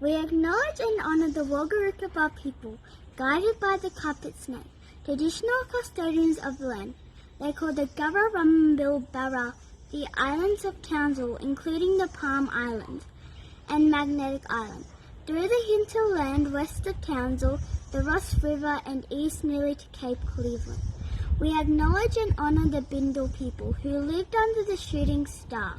We acknowledge and honour the Wagga people, guided by the carpet snake, traditional custodians of the land. They call the Gurra Rumbil Barra the islands of Townsville, including the Palm Islands and Magnetic Island. Through the hinterland west of Townsville, the Ross River and east nearly to Cape Cleveland. We acknowledge and honour the Bindal people who lived under the shooting star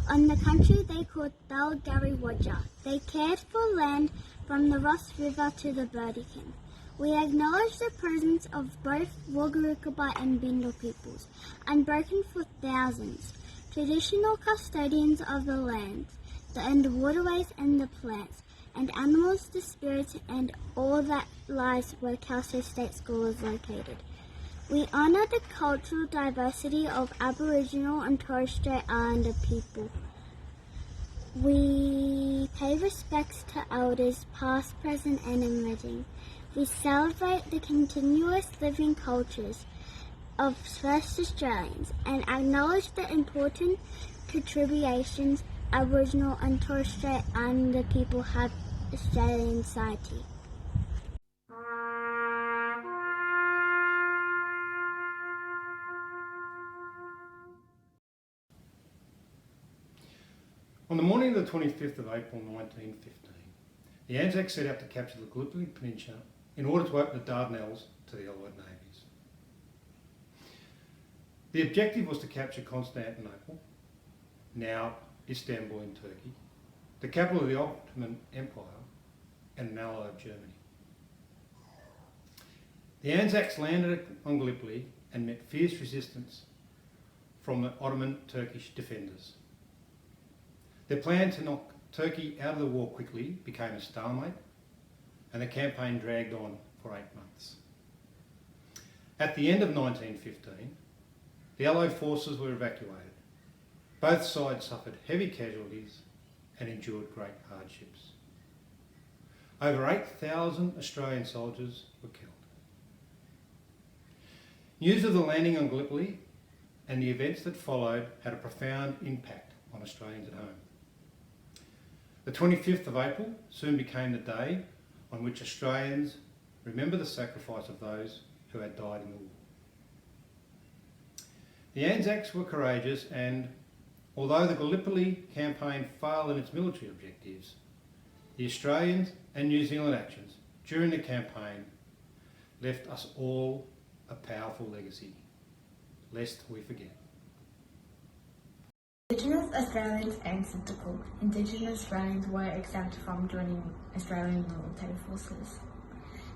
on the country they called Thalgarry-Wodja. They cared for land from the Ross River to the Burdekin. We acknowledge the presence of both Wagga and Bindal peoples, unbroken for thousands, traditional custodians of the lands, the waterways and the plants, and animals, the spirits, and all that lies where Kelso State School is located. We honour the cultural diversity of Aboriginal and Torres Strait Islander people. We pay respects to elders past, present and emerging. We celebrate the continuous living cultures of First Australians and acknowledge the important contributions Aboriginal and Torres Strait Islander people have to Australian society. On the morning of the 25th of April 1915, the Anzacs set out to capture the Gallipoli Peninsula in order to open the Dardanelles to the Allied navies. The objective was to capture Constantinople, now Istanbul in Turkey, the capital of the Ottoman Empire and an ally of Germany. The Anzacs landed on Gallipoli and met fierce resistance from the Ottoman Turkish defenders. Their plan to knock Turkey out of the war quickly became a stalemate, and the campaign dragged on for 8 months. At the end of 1915, the Allied forces were evacuated. Both sides suffered heavy casualties and endured great hardships. Over 8,000 Australian soldiers were killed. News of the landing on Gallipoli and the events that followed had a profound impact on Australians at home. The 25th of April soon became the day on which Australians remember the sacrifice of those who had died in the war. The Anzacs were courageous and, although the Gallipoli campaign failed in its military objectives, the Australian and New Zealand actions during the campaign left us all a powerful legacy, lest we forget. Indigenous Australians and Syndical Indigenous Australians were exempt from joining Australian military forces.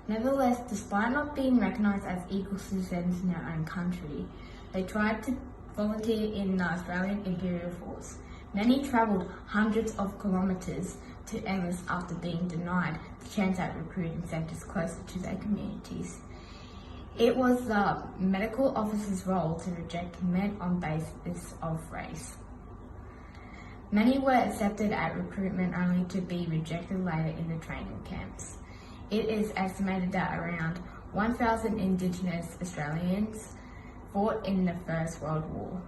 Nevertheless, despite not being recognised as equal citizens in their own country, they tried to volunteer in the Australian Imperial Force. Many travelled hundreds of kilometres to enlist after being denied the chance at recruiting centres closer to their communities. It was the medical officer's role to reject men on basis of race. Many were accepted at recruitment only to be rejected later in the training camps. It is estimated that around 1,000 Indigenous Australians fought in the First World War.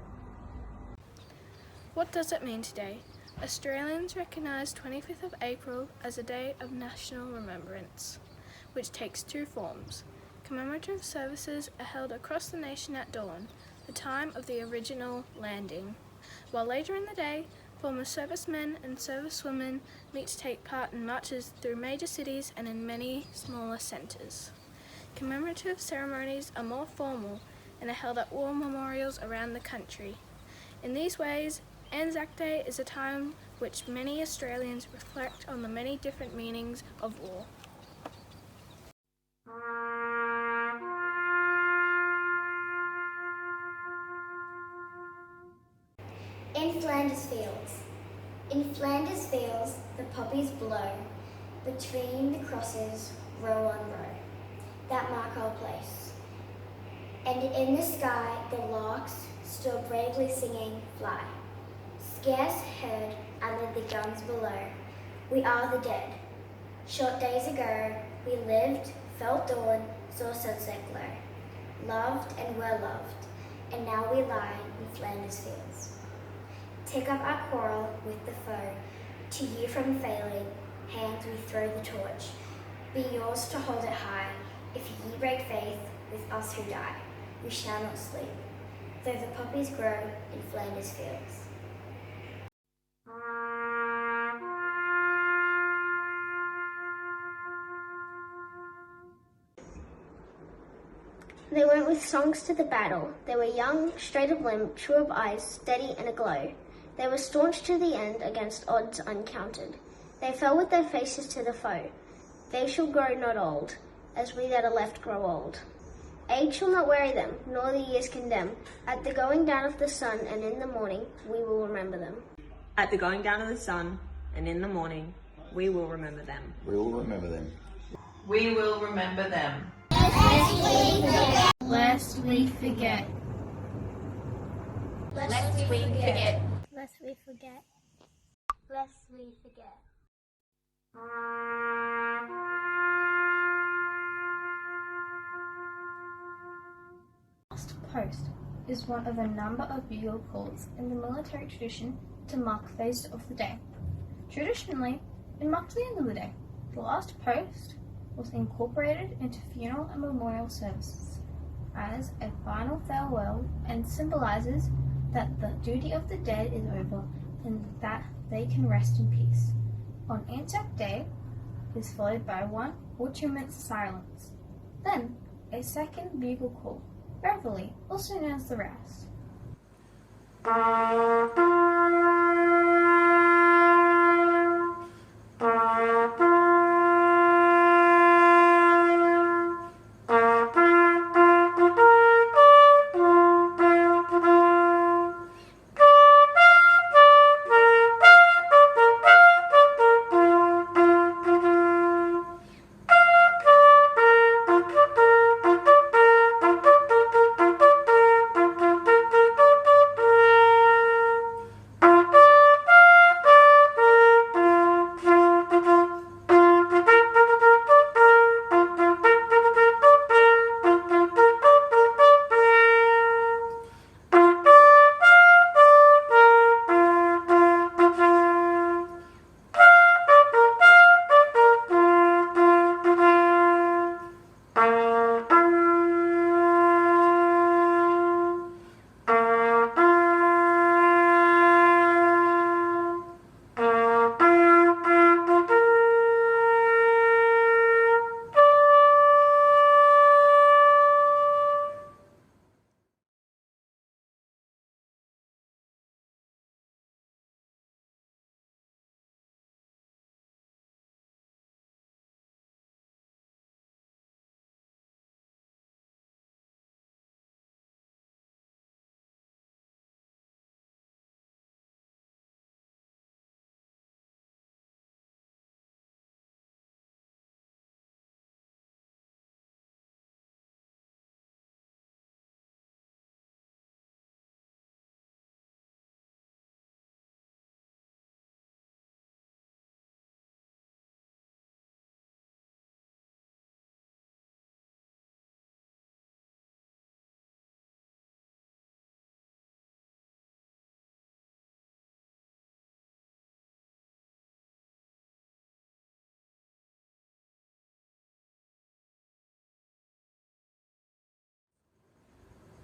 What does it mean today? Australians recognise 25th of April as a day of national remembrance, which takes two forms. Commemorative services are held across the nation at dawn, the time of the original landing, while later in the day, former servicemen and servicewomen meet to take part in marches through major cities and in many smaller centres. Commemorative ceremonies are more formal and are held at war memorials around the country. In these ways, Anzac Day is a time which many Australians reflect on the many different meanings of war. In Flanders Fields. In Flanders Fields, the poppies blow between the crosses, row on row, that mark our place. And in the sky, the larks, still bravely singing, fly. Scarce heard under the guns below, we are the dead. Short days ago, we lived, felt dawn, saw sunset glow, loved and were loved, and now we lie in Flanders Fields. Take up our quarrel with the foe, to you from failing, hands we throw the torch. Be yours to hold it high. If ye break faith with us who die, we shall not sleep, though the poppies grow in Flanders fields. They went with songs to the battle. They were young, straight of limb, true of eyes, steady and aglow. They were staunch to the end against odds uncounted. They fell with their faces to the foe. They shall grow not old, as we that are left grow old. Age shall not weary them, nor the years condemn. At the going down of the sun and in the morning, we will remember them. At the going down of the sun and in the morning, we will remember them. We will remember them. We will remember them. Lest we forget. Lest we forget. Lest we forget. Lest we forget. Last post is one of a number of bugle calls in the military tradition to mark the phase of the day. Traditionally, it marked the end of the day. The last post was incorporated into funeral and memorial services as a final farewell and symbolizes that the duty of the dead is over and that they can rest in peace. On Anzac Day is followed by 1 or 2 minutes of silence. Then, a second bugle call, reveille, also known as the rouse.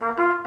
Thank you.